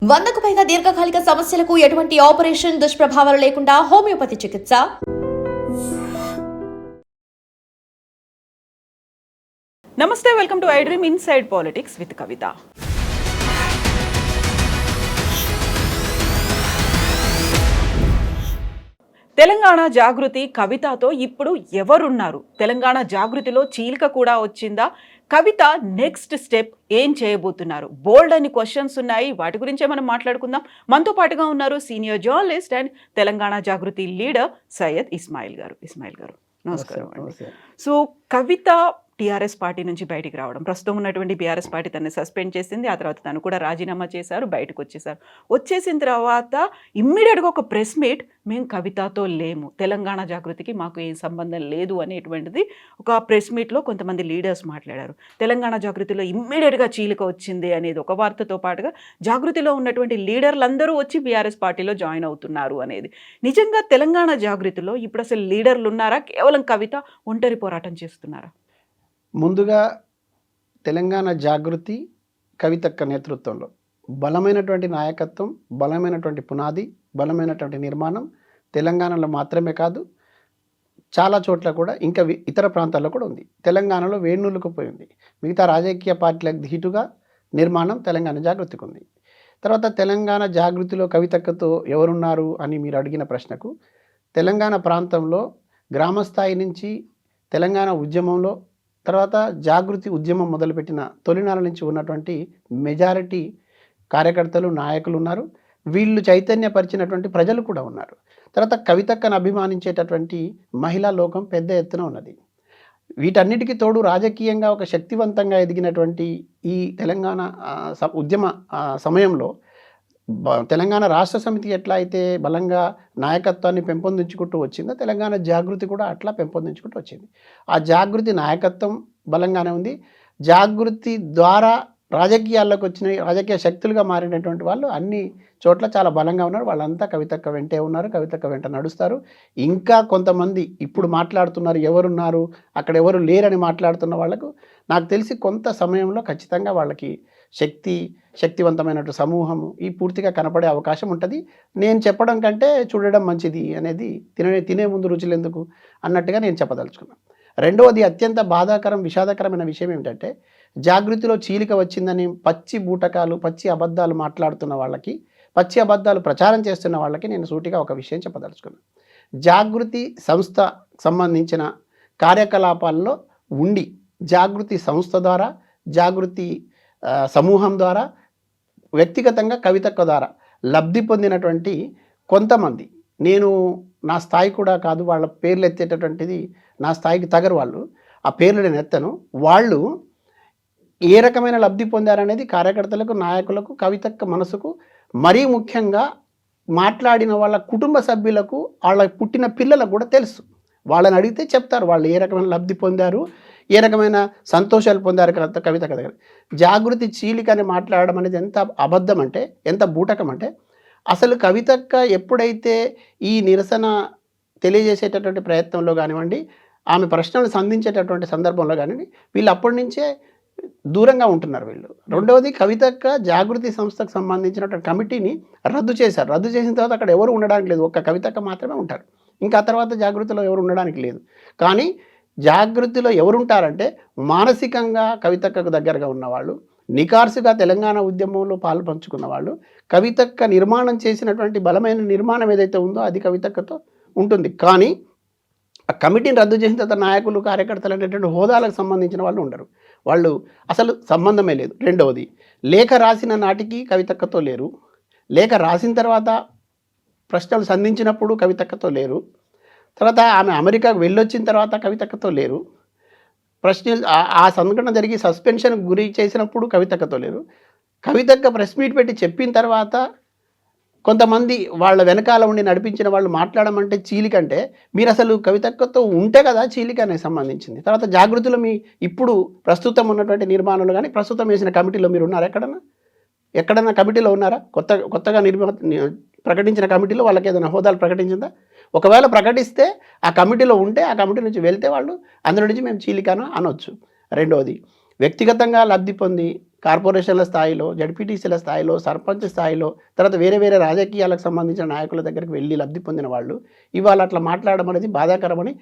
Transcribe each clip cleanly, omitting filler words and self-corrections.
100కు పైగా దీర్ఘకాలిక సమస్యలకు ఎటువంటి ఆపరేషన్ దుష్ప్రభావాలు లేకుండా హోమియోపతి చికిత్స. నమస్తే, welcome to I dream inside politics with Kavitha. Telangana Jagruthi కవితతో ఇప్పుడు ఎవరున్నారు? తెలంగాణ జాగృతిలో చీలిక కూడా వచ్చిందా? కవిత నెక్స్ట్ స్టెప్ ఏం చేయబోతున్నారు? బోల్డ్ అని క్వశ్చన్స్ ఉన్నాయి, వాటి గురించే మనం మాట్లాడుకుందాం. మనతో పాటుగా ఉన్నారు senior journalist and Telangana Jagruthi leader Syed Ismail గారు. నమస్కారం అండి. సో కవిత టీఆర్ఎస్ పార్టీ నుంచి బయటికి రావడం, ప్రస్తుతం ఉన్నటువంటి బీఆర్ఎస్ పార్టీ తనని సస్పెండ్ చేసింది. ఆ తర్వాత తను కూడా రాజీనామా చేశారు, బయటకు వచ్చేసారు. వచ్చేసిన తర్వాత ఇమ్మీడియట్గా ఒక ప్రెస్ మీట్, మేము కవితతో లేము, తెలంగాణ జాగృతికి మాకు ఏం సంబంధం లేదు అనేటువంటిది ఒక ప్రెస్ మీట్లో కొంతమంది లీడర్స్ మాట్లాడారు. తెలంగాణ జాగృతిలో ఇమ్మీడియట్గా చీలిక వచ్చింది అనేది ఒక వార్తతో పాటుగా జాగృతిలో ఉన్నటువంటి లీడర్లందరూ వచ్చి బీఆర్ఎస్ పార్టీలో జాయిన్ అవుతున్నారు అనేది. నిజంగా తెలంగాణ జాగృతిలో ఇప్పుడు అసలు లీడర్లు ఉన్నారా? కేవలం కవిత ఒంటరి పోరాటం చేస్తున్నారా? ముందుగా తెలంగాణ జాగృతి కవితక్క నేతృత్వంలో బలమైనటువంటి నాయకత్వం, బలమైనటువంటి పునాది, బలమైనటువంటి నిర్మాణం తెలంగాణలో మాత్రమే కాదు, చాలా చోట్ల కూడా ఇంకా ఇతర ప్రాంతాల్లో కూడా ఉంది. తెలంగాణలో వేణులకు పోయింది. మిగతా రాజకీయ పార్టీలకు ధీటుగా నిర్మాణం తెలంగాణ జాగృతికి ఉంది. తర్వాత తెలంగాణ జాగృతిలో కవితక్కతో ఎవరున్నారు అని మీరు అడిగిన ప్రశ్నకు, తెలంగాణ ప్రాంతంలో గ్రామస్థాయి నుంచి తెలంగాణ ఉద్యమంలో, తర్వాత జాగృతి ఉద్యమం మొదలుపెట్టిన తొలినాల నుంచి ఉన్నటువంటి మెజారిటీ కార్యకర్తలు, నాయకులు ఉన్నారు. వీళ్ళు చైతన్యపరిచినటువంటి ప్రజలు కూడా ఉన్నారు. తర్వాత కవితక్కను అభిమానించేటటువంటి మహిళా లోకం పెద్ద ఎత్తున ఉన్నది. వీటన్నిటికీ తోడు రాజకీయంగా ఒక శక్తివంతంగా ఎదిగినటువంటి ఈ తెలంగాణ ఉద్యమ సమయంలో తెలంగాణ రాష్ట్ర సమితి ఎట్లా అయితే బలంగా నాయకత్వాన్ని పెంపొందించుకుంటూ వచ్చిందో, తెలంగాణ జాగృతి కూడా అట్లా పెంపొందించుకుంటూ వచ్చింది. ఆ జాగృతి నాయకత్వం బలంగానే ఉంది. జాగృతి ద్వారా రాజకీయాల్లోకి వచ్చిన రాజకీయ శక్తులుగా మారినటువంటి వాళ్ళు అన్ని చోట్ల చాలా బలంగా ఉన్నారు. వాళ్ళంతా కవితక్క వెంటే ఉన్నారు, కవితక్క వెంట నడుస్తారు. ఇంకా కొంతమంది ఇప్పుడు మాట్లాడుతున్నారు, ఎవరున్నారు అక్కడ ఎవరు లేరని మాట్లాడుతున్న వాళ్ళకు నాకు తెలిసి కొంత సమయంలో ఖచ్చితంగా వాళ్ళకి శక్తివంతమైనటువంటి సమూహము ఈ పూర్తిగా కనపడే అవకాశం ఉంటుంది. నేను చెప్పడం కంటే చూడడం మంచిది అనేది తినే ముందు రుచులు ఎందుకు అన్నట్టుగా నేను చెప్పదలుచుకున్నాను. రెండవది అత్యంత బాధాకరం, విషాదకరమైన విషయం ఏమిటంటే, జాగృతిలో చీలిక వచ్చిందని పచ్చి బూటకాలు, పచ్చి అబద్ధాలు మాట్లాడుతున్న వాళ్ళకి, పచ్చి అబద్ధాలు ప్రచారం చేస్తున్న వాళ్ళకి నేను సూటిగా ఒక విషయం చెప్పదలుచుకున్నాను. జాగృతి సంస్థ సంబంధించిన కార్యకలాపాల్లో ఉండి, జాగృతి సంస్థ ద్వారా, జాగృతి సమూహం ద్వారా, వ్యక్తిగతంగా కవితక్క ద్వారా లబ్ధి పొందినటువంటి కొంతమంది, నేను నా స్థాయి కూడా కాదు, వాళ్ళ పేర్లు ఎత్తేటటువంటిది నా స్థాయికి తగరు, వాళ్ళు ఆ పేర్లు నేను ఎత్తను. వాళ్ళు ఏ రకమైన లబ్ధి పొందారనేది కార్యకర్తలకు, నాయకులకు, కవితక్క మనసుకు, మరీ ముఖ్యంగా మాట్లాడిన వాళ్ళ కుటుంబ సభ్యులకు, వాళ్ళ పుట్టిన పిల్లలకు కూడా తెలుసు. వాళ్ళని అడిగితే చెప్తారు వాళ్ళు ఏ రకమైన లబ్ధి పొందారు, ఏ రకమైన సంతోషాలు పొందారు కవితక్క దగ్గర. జాగృతి చీలికని మాట్లాడడం అనేది ఎంత అబద్ధం అంటే, ఎంత బూటకం అంటే, అసలు కవితక్క ఎప్పుడైతే ఈ నిరసన తెలియజేసేటటువంటి ప్రయత్నంలో కానివ్వండి, ఆమె ప్రశ్నలు సంధించేటటువంటి సందర్భంలో కానివ్వండి, వీళ్ళు అప్పటి నుంచే దూరంగా ఉంటున్నారు వీళ్ళు. రెండవది, కవితక్క జాగృతి సంస్థకు సంబంధించినటువంటి కమిటీని రద్దు చేశారు. రద్దు చేసిన తర్వాత అక్కడ ఎవరు ఉండడానికి లేదు, ఒక్క కవితక్క మాత్రమే ఉంటారు. ఇంకా తర్వాత జాగృతిలో ఎవరు ఉండడానికి లేదు. కానీ జాగృతిలో ఎవరుంటారంటే, మానసికంగా కవితక్కకు దగ్గరగా ఉన్నవాళ్ళు, నికార్సుగా తెలంగాణ ఉద్యమంలో పాలు పంచుకున్న వాళ్ళు, కవితక్క నిర్మాణం చేసినటువంటి బలమైన నిర్మాణం ఏదైతే ఉందో అది కవితక్కతో ఉంటుంది. కానీ ఆ కమిటీని రద్దు చేసిన తర్వాత నాయకులు, కార్యకర్తలు అనేటువంటి హోదాలకు సంబంధించిన వాళ్ళు ఉండరు. వాళ్ళు అసలు సంబంధమే లేదు. రెండవది, లేఖ రాసిన నాటికి కవితక్కతో లేరు, లేఖ రాసిన తర్వాత ప్రశ్నలు సంధించినప్పుడు కవితక్కతో లేరు, తర్వాత ఆమె అమెరికాకు వెళ్ళొచ్చిన తర్వాత కవితక్కతో లేరు, ప్రశ్నలు ఆ సంఘటన జరిగి సస్పెన్షన్ గురి చేసినప్పుడు కవితక్కతో లేరు. కవితక్క ప్రెస్ మీట్ పెట్టి చెప్పిన తర్వాత కొంతమంది వాళ్ళ వెనకాల ఉండి నడిపించిన వాళ్ళు మాట్లాడమంటే చీలికంటే, మీరు అసలు కవితక్కతో ఉంటే కదా చీలిక అనేది సంబంధించింది. తర్వాత జాగృతిలో మీ ఇప్పుడు ప్రస్తుతం ఉన్నటువంటి నిర్మాణంలో కానీ, ప్రస్తుతం వేసిన కమిటీలో మీరు ఉన్నారా? ఎక్కడన్నా కమిటీలో ఉన్నారా? కొత్తగా ప్రకటించిన కమిటీలో వాళ్ళకి ఏదైనా హోదాలు ప్రకటించిందా? ఒకవేళ ప్రకటిస్తే ఆ కమిటీలో ఉంటే, ఆ కమిటీ నుంచి వెళ్తే వాళ్ళు అందులో నుంచి మేము చీలికను అనొచ్చు. రెండవది, వ్యక్తిగతంగా లబ్ధి పొంది కార్పొరేషన్ల స్థాయిలో, జడ్పీటీసీల స్థాయిలో, సర్పంచ్ స్థాయిలో, తర్వాత వేరే వేరే రాజకీయాలకు సంబంధించిన నాయకుల దగ్గరికి వెళ్ళి లబ్ధి పొందిన వాళ్ళు ఇవాళ అట్లా మాట్లాడడం అనేది బాధాకరమని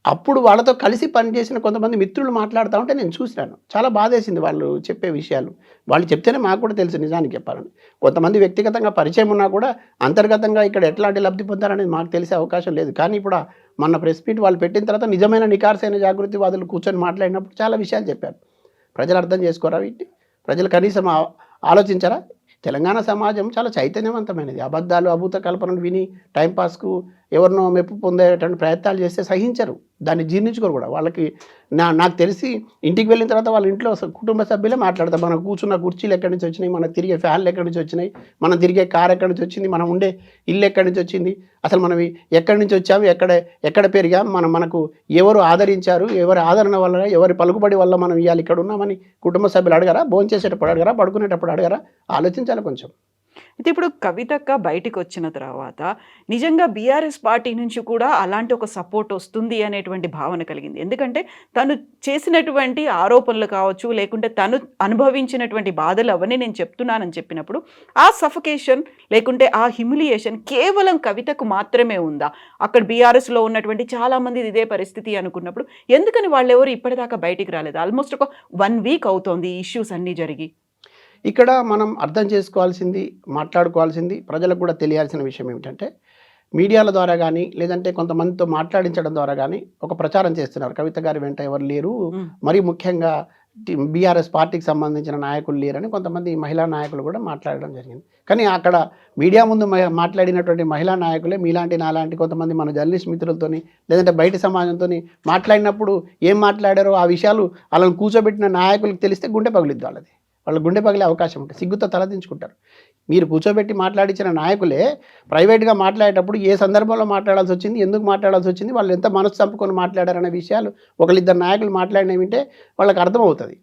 అప్పుడు వాళ్ళతో కలిసి పనిచేసిన కొంతమంది మిత్రులు మాట్లాడుతూ ఉంటే నేను చూసినాను. చాలా బాధేసింది వాళ్ళు చెప్పే విషయాలు. వాళ్ళు చెప్తేనే మాకు కూడా తెలుసు నిజానికి చెప్పాలని. కొంతమంది వ్యక్తిగతంగా పరిచయం ఉన్నా కూడా అంతర్గతంగా ఇక్కడ ఎట్లాంటి లబ్ధి పొందారనేది మాకు తెలిసే అవకాశం లేదు. కానీ ఇప్పుడు మొన్న ప్రెస్ మీట్ వాళ్ళు పెట్టిన తర్వాత నిజమైన నికార్సైన జాగృతివాదులు కూర్చొని మాట్లాడినప్పుడు చాలా విషయాలు చెప్పారు. ప్రజలు అర్థం చేసుకోరా వీటిని? ప్రజలు కనీసం ఆలోచించరా? తెలంగాణ సమాజం చాలా చైతన్యవంతమైనది. అబద్ధాలు, అభూత కల్పనలు విని టైంపాస్కు ఎవరినో మెప్పు పొందేటువంటి ప్రయత్నాలు చేస్తే సహించరు, దాన్ని జీర్ణించుకోరు కూడా. వాళ్ళకి నాకు తెలిసి ఇంటికి వెళ్ళిన తర్వాత వాళ్ళ ఇంట్లో కుటుంబ సభ్యులే మాట్లాడతారు. మనం కూర్చున్న కుర్చీలు ఎక్కడి నుంచి వచ్చినాయి, మనం తిరిగే ఫ్యాన్లు ఎక్కడి నుంచి వచ్చినాయి, మనం తిరిగే కారు ఎక్కడి నుంచి వచ్చింది, మనం ఉండే ఇల్లు ఎక్కడి నుంచి వచ్చింది, అసలు మనం ఎక్కడి నుంచి వచ్చాము, ఎక్కడ పెరిగాం, మనకు ఎవరు ఆదరించారు, ఎవరి ఆదరణ వల్ల, ఎవరి పలుకుబడి వల్ల మనం ఇవాళ ఇక్కడ ఉన్నామని కుటుంబ సభ్యులు అడగరా? భోంచేసేటప్పుడు అడగరా? పడుకునేటప్పుడు అడగరా? ఆలోచించాలి కొంచెం. అయితే ఇప్పుడు కవితక్క బయటికి వచ్చిన తర్వాత నిజంగా బీఆర్ఎస్ పార్టీ నుంచి కూడా అలాంటి ఒక సపోర్ట్ వస్తుంది అనేటువంటి భావన కలిగింది. ఎందుకంటే తను చేసినటువంటి ఆరోపణలు కావచ్చు, లేకుంటే తను అనుభవించినటువంటి బాధలు అవన్నీ నేను చెప్తున్నానని చెప్పినప్పుడు ఆ సఫకేషన్ లేకుంటే ఆ హ్యూమిలియేషన్ కేవలం కవితకు మాత్రమే ఉందా? అక్కడ బీఆర్ఎస్లో ఉన్నటువంటి చాలామంది ఇదే పరిస్థితి అనుకున్నప్పుడు ఎందుకని వాళ్ళెవరు ఇప్పటిదాకా బయటికి రాలేదు? ఆల్మోస్ట్ ఒక 1 వీక్ అవుతోంది ఈ ఇష్యూస్ అన్నీ జరిగి. ఇక్కడ మనం అర్థం చేసుకోవాల్సింది, మాట్లాడుకోవాల్సింది, ప్రజలకు కూడా తెలియాల్సిన విషయం ఏమిటంటే మీడియాల ద్వారా కానీ లేదంటే కొంతమందితో మాట్లాడించడం ద్వారా కానీ ఒక ప్రచారం చేస్తున్నారు. కవిత గారి వెంట ఎవరు లేరు, మరీ ముఖ్యంగా బీఆర్ఎస్ పార్టీకి సంబంధించిన నాయకులు లేరని కొంతమంది మహిళా నాయకులు కూడా మాట్లాడడం జరిగింది. కానీ అక్కడ మీడియా ముందు మాట్లాడినటువంటి మహిళా నాయకులే మీలాంటి నాలాంటి కొంతమంది మన జర్నలిస్ట్ మిత్రులతోని లేదంటే బయట సమాజంతో మాట్లాడినప్పుడు ఏం మాట్లాడారో ఆ విషయాలు వాళ్ళని కూర్చోబెట్టిన నాయకులకు తెలిస్తే గుండె పగిలిద్ది వాళ్ళది. వాళ్ళు గుండె పగిలే అవకాశం ఉంటుంది, సిగ్గుతో తలదించుకుంటారు. మీరు కూర్చోబెట్టి మాట్లాడించిన నాయకులే ప్రైవేట్గా మాట్లాడేటప్పుడు ఏ సందర్భంలో మాట్లాడాల్సి వచ్చింది, ఎందుకు మాట్లాడాల్సి వచ్చింది, వాళ్ళు ఎంత మనసు చంపుకొని మాట్లాడారనే విషయాలు ఒకళ్ళిద్దరు నాయకులు మాట్లాడినవి వింటే వాళ్ళకి అర్థమవుతుంది.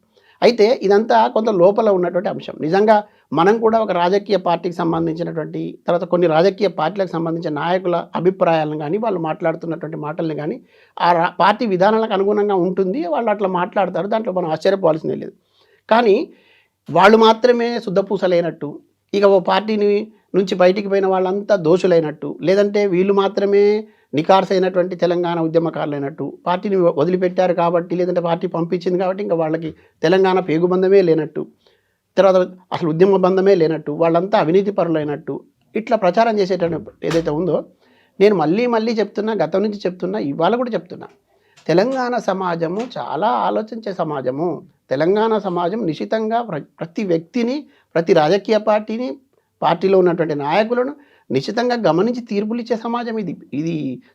అయితే ఇదంతా కొంత లోపల ఉన్నటువంటి అంశం. నిజంగా మనం కూడా ఒక రాజకీయ పార్టీకి సంబంధించినటువంటి తర్వాత కొన్ని రాజకీయ పార్టీలకు సంబంధించిన నాయకుల అభిప్రాయాలను కానీ వాళ్ళు మాట్లాడుతున్నటువంటి మాటల్ని కానీ ఆ పార్టీ విధానాలకు అనుగుణంగా ఉంటుంది, వాళ్ళు అట్లా మాట్లాడతారు, దాంట్లో మనం ఆశ్చర్యపోవాల్సిందే లేదు. కానీ వాళ్ళు మాత్రమే శుద్ధపూసలైనట్టు, ఇక ఓ పార్టీని నుంచి బయటికి పోయిన వాళ్ళంతా దోషులైనట్టు, లేదంటే వీళ్ళు మాత్రమే నికార్సైనటువంటి తెలంగాణ ఉద్యమకారులైనట్టు, పార్టీని వదిలిపెట్టారు కాబట్టి లేదంటే పార్టీ పంపించింది కాబట్టి ఇంకా వాళ్ళకి తెలంగాణ పేగుబంధమే లేనట్టు, తర్వాత అసలు ఉద్యమ బంధమే లేనట్టు, వాళ్ళంతా అవినీతి పరులైనట్టు ఇట్లా ప్రచారం చేసేటప్పుడు ఏదైతే ఉందో, నేను మళ్ళీ చెప్తున్నా, గతం నుంచి చెప్తున్నా, ఇవాళ కూడా చెప్తున్నా, తెలంగాణ సమాజము చాలా ఆలోచించే సమాజము. తెలంగాణ సమాజం నిశితంగా ప్రతి వ్యక్తిని, ప్రతి రాజకీయ పార్టీలో ఉన్నటువంటి నాయకులను నిశితంగా గమనించి తీర్పులు ఇచ్చే సమాజం ఇది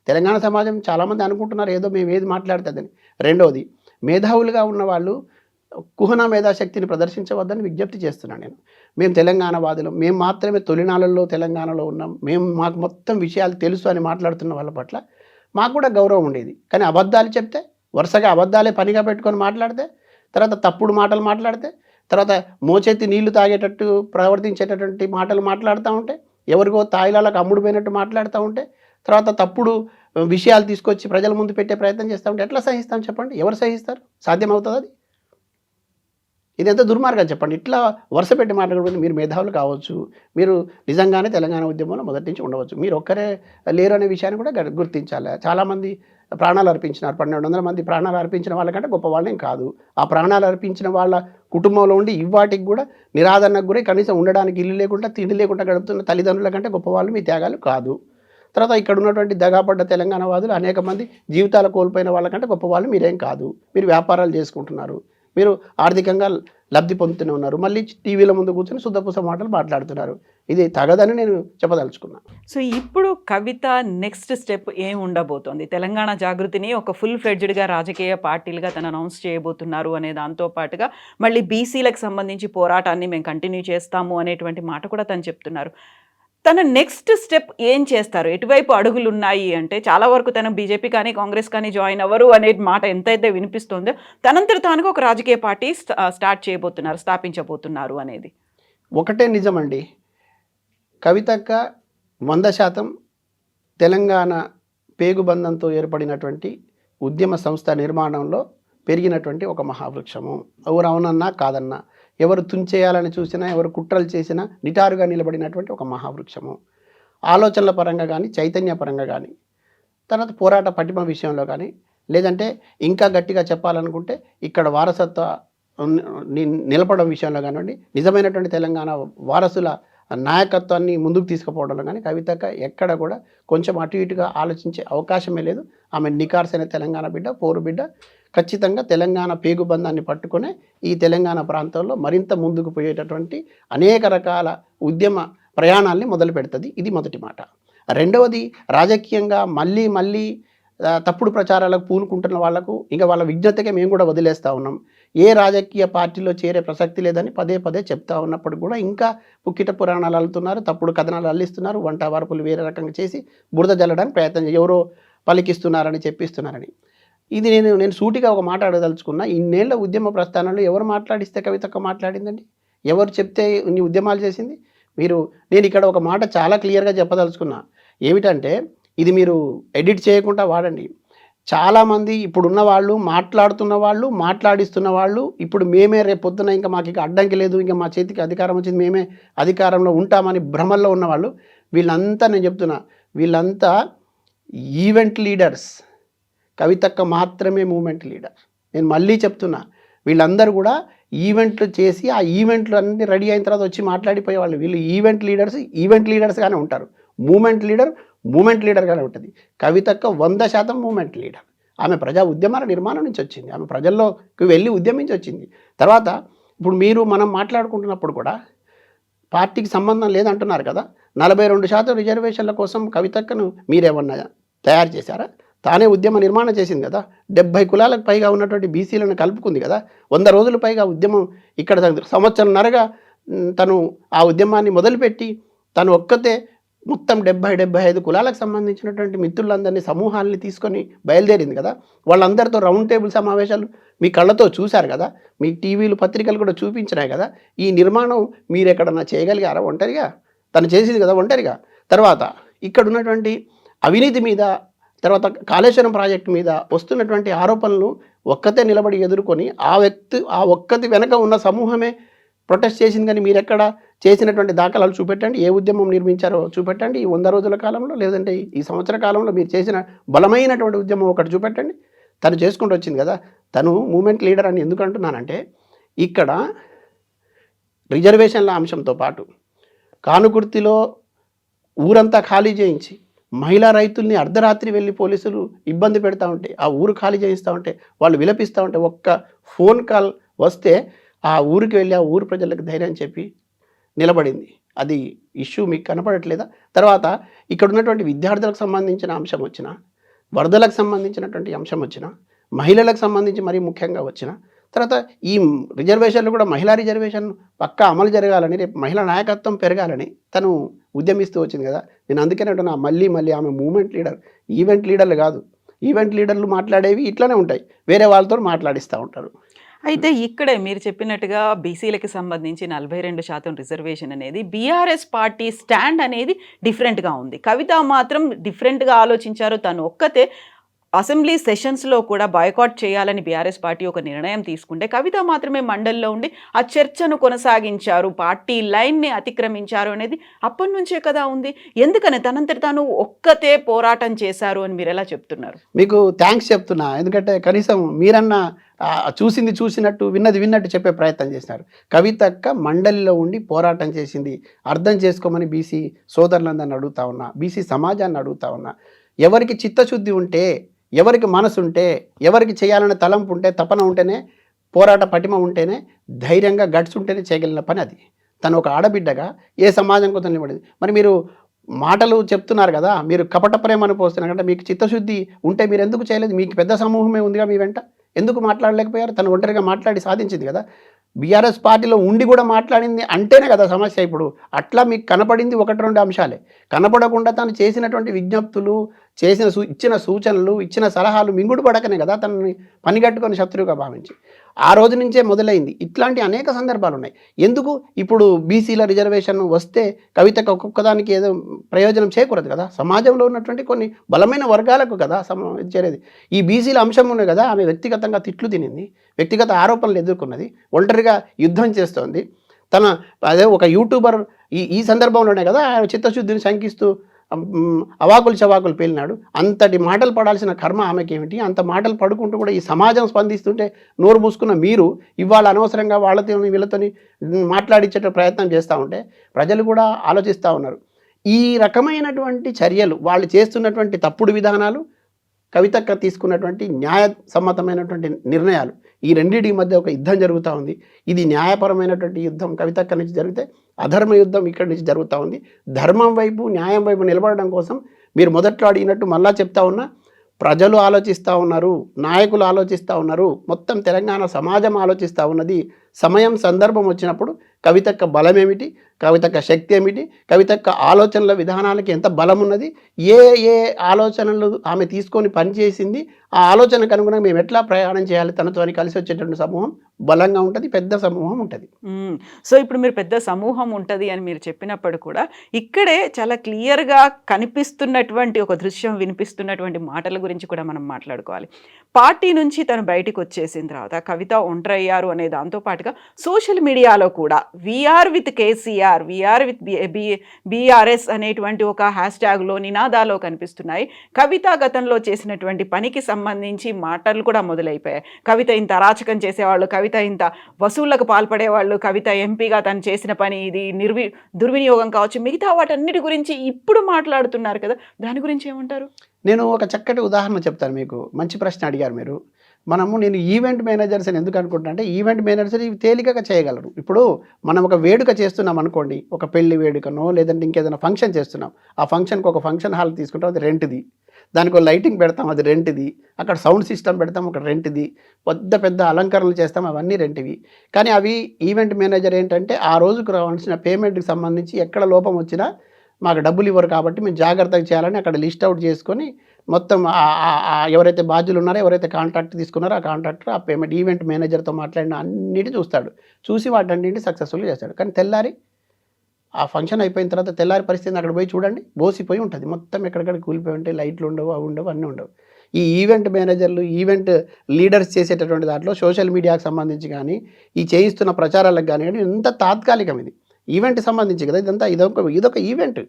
తెలంగాణ సమాజం. చాలామంది అనుకుంటున్నారు ఏదో మేము ఏది మాట్లాడుతుందని. రెండవది, మేధావులుగా ఉన్నవాళ్ళు కుహన మేధాశక్తిని ప్రదర్శించవద్దని విజ్ఞప్తి చేస్తున్నాను నేను. మేము తెలంగాణ వాదులు, మేము మాత్రమే తొలినాళ్ళల్లో తెలంగాణలో ఉన్నాం, మాకు మొత్తం విషయాలు తెలుసు అని మాట్లాడుతున్న వాళ్ళ పట్ల మాకు కూడా గౌరవం ఉండేది. కానీ అబద్ధాలు చెప్తే, వరుసగా అబద్ధాలే పనిగా పెట్టుకొని మాట్లాడితే, తర్వాత తప్పుడు మాటలు మాట్లాడితే, తర్వాత మోచేతి నీళ్లు తాగేటట్టు ప్రవర్తించేటటువంటి మాటలు మాట్లాడుతూ ఉంటే, ఎవరికో తాయిలాలకు అమ్ముడు పోయినట్టు మాట్లాడుతూ ఉంటే, తర్వాత తప్పుడు విషయాలు తీసుకొచ్చి ప్రజల ముందు పెట్టే ప్రయత్నం చేస్తూ ఉంటే ఎట్లా సహిస్తాం చెప్పండి? ఎవరు సహిస్తారు? సాధ్యమవుతుంది అది? ఇది ఎంత దుర్మార్గం చెప్పండి. ఇట్లా వరుస పెట్టి మాట్లాడకూడదు. మీరు మేధావులు కావచ్చు, మీరు నిజంగానే తెలంగాణ ఉద్యమంలో మొదటి నుంచి ఉండవచ్చు, మీరు ఒక్కరే లేరు అనే విషయాన్ని కూడా గుర్తించాలి. చాలామంది ప్రాణాలు అర్పించినారు. 1200 మంది ప్రాణాలు అర్పించిన వాళ్ళకంటే గొప్ప వాళ్ళేం కాదు. ఆ ప్రాణాలు అర్పించిన వాళ్ళ కుటుంబంలో ఉండి ఇవాటికి కూడా నిరాదరణకు గురై కనీసం ఉండడానికి ఇల్లు లేకుండా తిండి లేకుండా గడుపుతున్న తల్లిదండ్రుల కంటే గొప్పవాళ్ళు మీ త్యాగాలు కాదు. తర్వాత ఇక్కడ ఉన్నటువంటి దగాపడ్డ తెలంగాణ వాదులు అనేక మంది జీవితాలు కోల్పోయిన వాళ్ళకంటే గొప్పవాళ్ళు మీరేం కాదు. మీరు వ్యాపారాలు చేసుకుంటున్నారు, మీరు ఆర్థికంగా లబ్ధి పొందుతూనే ఉన్నారు, మళ్ళీ టీవీల ముందు కూర్చొని శుద్ధపూస మాటలు మాట్లాడుతున్నారు. ఇది తగదని నేను చెప్పదలుచుకున్నాను. సో ఇప్పుడు కవిత నెక్స్ట్ స్టెప్ ఏం ఉండబోతోంది? తెలంగాణ జాగృతిని ఒక ఫుల్ ఫ్లెడ్జ్డ్గా రాజకీయ పార్టీలుగా తను అనౌన్స్ చేయబోతున్నారు అనే దాంతో పాటుగా మళ్ళీ బీసీలకు సంబంధించి పోరాటాన్ని మేము కంటిన్యూ చేస్తాము అనేటువంటి మాట కూడా తను చెప్తున్నారు. తన నెక్స్ట్ స్టెప్ ఏం చేస్తారు? ఎటువైపు అడుగులు ఉన్నాయి అంటే చాలా వరకు తను బీజేపీ కానీ కాంగ్రెస్ కానీ జాయిన్ అవ్వరు అనే మాట ఎంతైతే వినిపిస్తుందో, తనంతట తానుగా ఒక రాజకీయ పార్టీ స్టార్ట్ చేయబోతున్నారు, స్థాపించబోతున్నారు అనేది ఒకటే నిజమండి. కవితక్క 100% తెలంగాణ పేగుబంధంతో ఏర్పడినటువంటి ఉద్యమ సంస్థ నిర్మాణంలో పెరిగినటువంటి ఒక మహావృక్షము. ఎవరు అవునన్నా కాదన్నా. ఎవరు తుంచేయాలని చూసినా, ఎవరు కుట్రలు చేసినా నిటారుగా నిలబడినటువంటి ఒక మహావృక్షము. ఆలోచనల పరంగా కానీ, చైతన్య పరంగా కానీ, తర్వాత పోరాట పటిమ విషయంలో కానీ, లేదంటే ఇంకా గట్టిగా చెప్పాలనుకుంటే ఇక్కడ వారసత్వ నిలపడం విషయంలో కానివ్వండి, నిజమైనటువంటి తెలంగాణ వారసుల నాయకత్వాన్ని ముందుకు తీసుకుపోవడంలో కానీ కవితక్క ఎక్కడ కూడా కొంచెం అటు ఇటుగా ఆలోచించే అవకాశమే లేదు. ఆమె నికార్సైన తెలంగాణ బిడ్డ, పోరు బిడ్డ. ఖచ్చితంగా తెలంగాణ పేగుబంధాన్ని పట్టుకునే ఈ తెలంగాణ ప్రాంతంలో మరింత ముందుకు పోయేటటువంటి అనేక రకాల ఉద్యమ ప్రయాణాల్ని మొదలు పెడుతుంది. ఇది మొదటి మాట. రెండవది, రాజకీయంగా మళ్ళీ తప్పుడు ప్రచారాలకు పూనుకుంటున్న వాళ్లకు ఇంకా వాళ్ళ విజ్ఞతకే మేము కూడా వదిలేస్తూ ఉన్నాం. ఏ రాజకీయ పార్టీలో చేరే ప్రసక్తి లేదని పదే చెప్తా ఉన్నప్పుడు కూడా ఇంకా పుక్కిట పురాణాలు అల్లుతున్నారు, తప్పుడు కథనాలు అల్లిస్తున్నారు, వంట వార్పులు వేరే రకంగా చేసి బురద జల్లడానికి ప్రయత్నం ఎవరో పలికిస్తున్నారని చెప్పిస్తున్నారని. ఇది నేను సూటిగా ఒక మాట అడగదలుచుకున్నా. ఇన్నేళ్ల ఉద్యమ ప్రస్థానంలో ఎవరు మాట్లాడిస్తే కవితక్క మాట్లాడిందండి? ఎవరు చెప్తే ఇన్ని ఉద్యమాలు చేసింది? నేను ఇక్కడ ఒక మాట చాలా క్లియర్గా చెప్పదలుచుకున్నా. ఏమిటంటే, ఇది మీరు ఎడిట్ చేయకుండా వాడండి. చాలామంది ఇప్పుడున్న వాళ్ళు, మాట్లాడుతున్న వాళ్ళు, మాట్లాడిస్తున్న వాళ్ళు, ఇప్పుడు మేమే రేపు పొద్దున ఇంకా మాకు ఇక అడ్డంకి లేదు, ఇంకా మా చేతికి అధికారం వచ్చింది, మేమే అధికారంలో ఉంటామని భ్రమల్లో ఉన్నవాళ్ళు, వీళ్ళంతా నేను చెప్తున్నా, వీళ్ళంతా ఈవెంట్ లీడర్స్. కవితక్క మాత్రమే మూమెంట్ లీడర్. నేను మళ్ళీ చెప్తున్నా, వీళ్ళందరూ కూడా ఈవెంట్లు చేసి ఆ ఈవెంట్లు అన్నీ రెడీ అయిన తర్వాత వచ్చి మాట్లాడిపోయేవాళ్ళు. వీళ్ళు ఈవెంట్ లీడర్స్గానే ఉంటారు. మూమెంట్ లీడర్గానే ఉంటుంది. కవితక్క 100% మూమెంట్ లీడర్. ఆమె ప్రజా ఉద్యమాల నిర్మాణం నుంచి వచ్చింది. ఆమె ప్రజల్లోకి వెళ్ళి ఉద్యమించి వచ్చింది. తర్వాత ఇప్పుడు మనం మాట్లాడుకుంటున్నప్పుడు కూడా పార్టీకి సంబంధం లేదంటున్నారు కదా. 42% రిజర్వేషన్ల కోసం కవితక్కను మీరేమన్నా తయారు చేశారా? తానే ఉద్యమ నిర్మాణం చేసింది కదా. 70 కులాలకు పైగా ఉన్నటువంటి బీసీలను కలుపుకుంది కదా. 100 రోజులు పైగా ఉద్యమం ఇక్కడ సంవత్సరంన్నరగా తను ఆ ఉద్యమాన్ని మొదలుపెట్టి తను ఒక్కతే మొత్తం 75 కులాలకు సంబంధించినటువంటి మిత్రులందరినీ, సమూహాలని తీసుకొని బయలుదేరింది కదా. వాళ్ళందరితో రౌండ్ టేబుల్ సమావేశాలు మీ కళ్ళతో చూశారు కదా. మీ టీవీలు, పత్రికలు కూడా చూపించినాయి కదా. ఈ నిర్మాణం మీరు ఎక్కడన్నా చేయగలిగారా ఒంటరిగా? తను చేసింది కదా ఒంటరిగా. తర్వాత ఇక్కడ ఉన్నటువంటి అవినీతి మీద, తర్వాత కాళేశ్వరం ప్రాజెక్టు మీద వస్తున్నటువంటి ఆరోపణలు ఒక్కతే నిలబడి ఎదుర్కొని ఆ ఒక్కతి వెనక ఉన్న సమూహమే ప్రొటెస్ట్ చేసింది. కానీ మీరు ఎక్కడ చేసినటువంటి దాఖలాలు చూపెట్టండి. ఏ ఉద్యమం నిర్మించారో చూపెట్టండి. ఈ 100 రోజుల కాలంలో, లేదంటే ఈ సంవత్సర కాలంలో మీరు చేసిన బలమైనటువంటి ఉద్యమం ఒకటి చూపెట్టండి. తను చేసుకుంటూ వచ్చింది కదా. తను మూమెంట్ లీడర్ అని ఎందుకు అంటున్నానంటే, ఇక్కడ రిజర్వేషన్ల అంశంతో పాటు కానుగుర్తిలో ఊరంతా ఖాళీ చేయించి మహిళా రైతుల్ని అర్ధరాత్రి వెళ్ళి పోలీసులు ఇబ్బంది పెడతా ఉంటే, ఆ ఊరు ఖాళీ చేయిస్తూ ఉంటే, వాళ్ళు విలపిస్తూ ఉంటే, ఒక్క ఫోన్ కాల్ వస్తే ఆ ఊరికి వెళ్ళి ఆ ఊరు ప్రజలకు ధైర్యం చెప్పి నిలబడింది. అది ఇష్యూ మీకు కనపడట్లేదా? తర్వాత ఇక్కడ ఉన్నటువంటి విద్యార్థులకు సంబంధించిన అంశం వచ్చిన, వరదలకు సంబంధించినటువంటి అంశం వచ్చిన, మహిళలకు సంబంధించి మరీ ముఖ్యంగా వచ్చిన, తర్వాత ఈ రిజర్వేషన్లు కూడా మహిళా రిజర్వేషన్ పక్కా అమలు జరగాలని, రేపు మహిళా నాయకత్వం పెరగాలని తను ఉద్యమిస్తూ వచ్చింది కదా. నేను అందుకనే అంటున్నా, మళ్ళీ ఆమె మూమెంట్ లీడర్. ఈవెంట్ లీడర్లు కాదు. ఈవెంట్ లీడర్లు మాట్లాడేవి ఇట్లానే ఉంటాయి, వేరే వాళ్ళతో మాట్లాడిస్తూ ఉంటారు. అయితే ఇక్కడే మీరు చెప్పినట్టుగా బీసీలకి సంబంధించి 42% రిజర్వేషన్ అనేది బీఆర్ఎస్ పార్టీ స్టాండ్ అనేది డిఫరెంట్గా ఉంది. కవిత మాత్రం డిఫరెంట్గా ఆలోచించారు. తను ఒక్కతే అసెంబ్లీ సెషన్స్లో కూడా బాయ్కాట్ చేయాలని బీఆర్ఎస్ పార్టీ ఒక నిర్ణయం తీసుకుంటే, కవిత మాత్రమే మండలిలో ఉండి ఆ చర్చను కొనసాగించారు, పార్టీ లైన్ని అతిక్రమించారు అనేది అప్పటి నుంచే కదా ఉంది. ఎందుకని తనంతటి తాను ఒక్కతే పోరాటం చేశారు అని మీరు ఎలా చెప్తున్నారు? మీకు థ్యాంక్స్ చెప్తున్నా. ఎందుకంటే కనీసం మీరన్నా చూసింది చూసినట్టు, విన్నది విన్నట్టు చెప్పే ప్రయత్నం చేసినారు. కవితక్క మండలిలో ఉండి పోరాటం చేసింది. అర్థం చేసుకోమని బీసీ సోదరులందరిని అడుగుతా ఉన్నా, బీసీ సమాజాన్ని అడుగుతా ఉన్నా. ఎవరికి చిత్తశుద్ధి ఉంటే, ఎవరికి మనసు ఉంటే, ఎవరికి చేయాలనే తలంపు ఉంటే, తపన ఉంటేనే, పోరాట పటిమ ఉంటేనే, ధైర్యంగా గట్స్ ఉంటేనే చేయగలిగిన పని అది. తను ఒక ఆడబిడ్డగా ఏ సమాజం కోసం నిలబడింది. మరి మీరు మాటలు చెప్తున్నారు కదా, మీరు కపట ప్రేమను పోస్తున్నారు అంటే, మీకు చిత్తశుద్ధి ఉంటే మీరు ఎందుకు చేయలేదు? మీకు పెద్ద సమూహమే ఉందిగా మీ వెంట, ఎందుకు మాట్లాడలేకపోయారు? తను ఒంటరిగా మాట్లాడి సాధించింది కదా. బీఆర్ఎస్ పార్టీలో ఉండి కూడా మాట్లాడింది అంటేనే కదా సమస్య. ఇప్పుడు అట్లా మీకు కనపడింది 1-2 అంశాలే. కనపడకుండా తను చేసినటువంటి విజ్ఞప్తులు, ఇచ్చిన సూచనలు, ఇచ్చిన సలహాలు మింగుడు పడకనే కదా తనని పనిగట్టుకొని శత్రువుగా భావించి. ఆ రోజు నుంచే మొదలైంది. ఇట్లాంటి అనేక సందర్భాలు ఉన్నాయి. ఎందుకు ఇప్పుడు బీసీల రిజర్వేషన్ వస్తే కవితకు ఒక్కొక్కదానికి ఏదో ప్రయోజనం చేకూరదు కదా. సమాజంలో ఉన్నటువంటి కొన్ని బలమైన వర్గాలకు కదా చేరేది. ఈ బీసీల అంశం ఉన్నాయి కదా, ఆమె వ్యక్తిగతంగా తిట్లు తినింది, వ్యక్తిగత ఆరోపణలు ఎదుర్కొన్నది, ఒంటరిగా యుద్ధం చేస్తోంది. అదే ఒక యూట్యూబర్ ఈ సందర్భంలోనే కదా ఆయన చిత్తశుద్ధిని శంకిస్తూ అవాకులు చవాకులు పేలినాడు. అంతటి మాటలు పడాల్సిన కర్మ ఆమెకి ఏమిటి? అంత మాటలు పడుకుంటూ కూడా ఈ సమాజం స్పందిస్తుంటే నోరు మూసుకున్న మీరు ఇవాళ అనవసరంగా వాళ్ళతో వీళ్ళతోని మాట్లాడించే ప్రయత్నం చేస్తూ ఉంటే ప్రజలు కూడా ఆలోచిస్తూ ఉన్నారు. ఈ రకమైనటువంటి చర్యలు, వాళ్ళు చేస్తున్నటువంటి తప్పుడు విధానాలు, కవితక్క తీసుకున్నటువంటి న్యాయసమ్మతమైనటువంటి నిర్ణయాలు, ఈ రెండింటి మధ్య ఒక యుద్ధం జరుగుతూ ఉంది. ఇది న్యాయపరమైనటువంటి యుద్ధం కవితక్క నుంచి జరిగితే, అధర్మ యుద్ధం ఇక్కడి నుంచి జరుగుతూ ఉంది. ధర్మం వైపు, న్యాయం వైపు నిలబడడం కోసం మీరు మొదట్లో అడిగినట్టు మళ్ళా చెప్తా ఉన్నా, ప్రజలు ఆలోచిస్తూ ఉన్నారు, నాయకులు ఆలోచిస్తూ ఉన్నారు, మొత్తం తెలంగాణ సమాజం ఆలోచిస్తూ ఉన్నది. సమయం సందర్భం వచ్చినప్పుడు కవితక్క బలం ఏమిటి, కవితక్క శక్తి ఏమిటి, కవితక్క ఆలోచనల విధానాలకి ఎంత బలం ఉన్నది, ఏ ఏ ఆలోచనలు ఆమె తీసుకొని పనిచేసింది, ఆ ఆలోచనకు అనుగుణంగా మేము ఎట్లా ప్రయాణం చేయాలి, తనతో కలిసి వచ్చేటువంటి సమూహం బలంగా ఉంటుంది, పెద్ద సమూహం ఉంటుంది. సో ఇప్పుడు మీరు పెద్ద సమూహం ఉంటుంది అని మీరు చెప్పినప్పుడు కూడా ఇక్కడే చాలా క్లియర్గా కనిపిస్తున్నటువంటి ఒక దృశ్యం, వినిపిస్తున్నటువంటి మాటల గురించి కూడా మనం మాట్లాడుకోవాలి. పార్టీ నుంచి తను బయటకు వచ్చేసిన తర్వాత కవిత ఒంటరయ్యారు అనే దాంతోపాటుగా సోషల్ మీడియాలో కూడా we are with KCR, we are with BRS అనేటువంటి ఒక హ్యాష్ ట్యాగ్లో నినాదాలు కనిపిస్తున్నాయి. కవిత గతంలో చేసినటువంటి పనికి సంబంధించి మాటలు కూడా మొదలైపోయాయి. కవిత ఇంత అరాచకం చేసేవాళ్ళు, కవిత ఇంత వసూళ్లకు పాల్పడేవాళ్ళు, కవిత ఎంపీగా తను చేసిన పని ఇది దుర్వినియోగం కావచ్చు, మిగతా వాటన్నిటి గురించి ఇప్పుడు మాట్లాడుతున్నారు కదా, దాని గురించి ఏమంటారు? నేను ఒక చక్కటి ఉదాహరణ చెప్తాను మీకు. మంచి ప్రశ్న అడిగారు మీరు. నేను ఈవెంట్ మేనేజర్స్ అని ఎందుకు అనుకుంటున్నా అంటే, ఈవెంట్ మేనేజర్స్ ఇవి తేలికగా చేయగలరు. ఇప్పుడు మనం ఒక వేడుక చేస్తున్నాం అనుకోండి, ఒక పెళ్లి వేడుకనో లేదంటే ఇంకేదైనా ఫంక్షన్ చేస్తున్నాం, ఆ ఫంక్షన్కి ఒక ఫంక్షన్ హాల్ తీసుకుంటాం, అది రెంట్ది. దానికి ఒక లైటింగ్ పెడతాం, అది రెంట్ది. అక్కడ సౌండ్ సిస్టమ్ పెడతాం, ఒక రెంట్ది. పెద్ద పెద్ద అలంకరణలు చేస్తాం, అవన్నీ రెంట్వి. కానీ అవి ఈవెంట్ మేనేజర్ ఏంటంటే, ఆ రోజుకు రావాల్సిన పేమెంట్కి సంబంధించి ఎక్కడ లోపం వచ్చినా మాకు డబ్బులు ఇవ్వరు కాబట్టి మేము జాగ్రత్తగా చేయాలని అక్కడ లిస్ట్ అవుట్ చేసుకొని మొత్తం ఎవరైతే బాధ్యులు ఉన్నారో, ఎవరైతే కాంట్రాక్ట్ తీసుకున్నారో ఆ కాంట్రాక్టర్ ఆ పేమెంట్ ఈవెంట్ మేనేజర్తో మాట్లాడిన అన్నిటి చూస్తాడు. చూసి వాటన్నింటి సక్సెస్ఫుల్గా చేస్తాడు. కానీ తెల్లారి ఆ ఫంక్షన్ అయిపోయిన తర్వాత తెల్లారి పరిస్థితిని అక్కడ పోయి చూడండి, బోసిపోయి ఉంటుంది. మొత్తం ఎక్కడిక్కడ కూలిపోయి ఉంటాయి, లైట్లు ఉండవు, అవి ఉండవు, అన్నీ ఉండవు. ఈ ఈవెంట్ మేనేజర్లు, ఈవెంట్ లీడర్స్ చేసేటటువంటి దాంట్లో సోషల్ మీడియాకు సంబంధించి కానీ, ఈ చేయిస్తున్న ప్రచారాలకు కానీ ఎంత తాత్కాలికం ఇది. ఈవెంట్కి సంబంధించి కదా ఇదంతా. ఇదొక ఈవెంట్.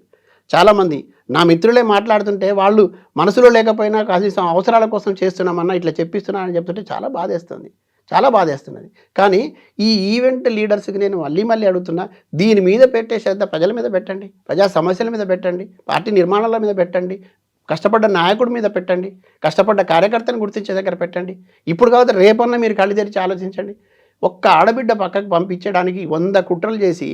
చాలామంది నా మిత్రులే మాట్లాడుతుంటే వాళ్ళు మనసులో లేకపోయినా కనీసం అవసరాల కోసం చేస్తున్నామన్నా ఇట్లా చెప్పిస్తున్నానని చెప్తుంటే చాలా బాధేస్తున్నది. కానీ ఈ ఈవెంట్ లీడర్స్కి నేను మళ్ళీ అడుగుతున్నా, దీని మీద పెట్టే శ్రద్ధ ప్రజల మీద పెట్టండి, ప్రజా సమస్యల మీద పెట్టండి, పార్టీ నిర్మాణాల మీద పెట్టండి, కష్టపడ్డ నాయకుడి మీద పెట్టండి, కష్టపడ్డ కార్యకర్తను గుర్తించే దగ్గర పెట్టండి. ఇప్పుడు కాబట్టి రేపన్నా మీరు కళ్ళు తెరిచి ఆలోచించండి. ఒక్క ఆడబిడ్డ పక్కకు పంపించడానికి 100 కుట్రలు చేసి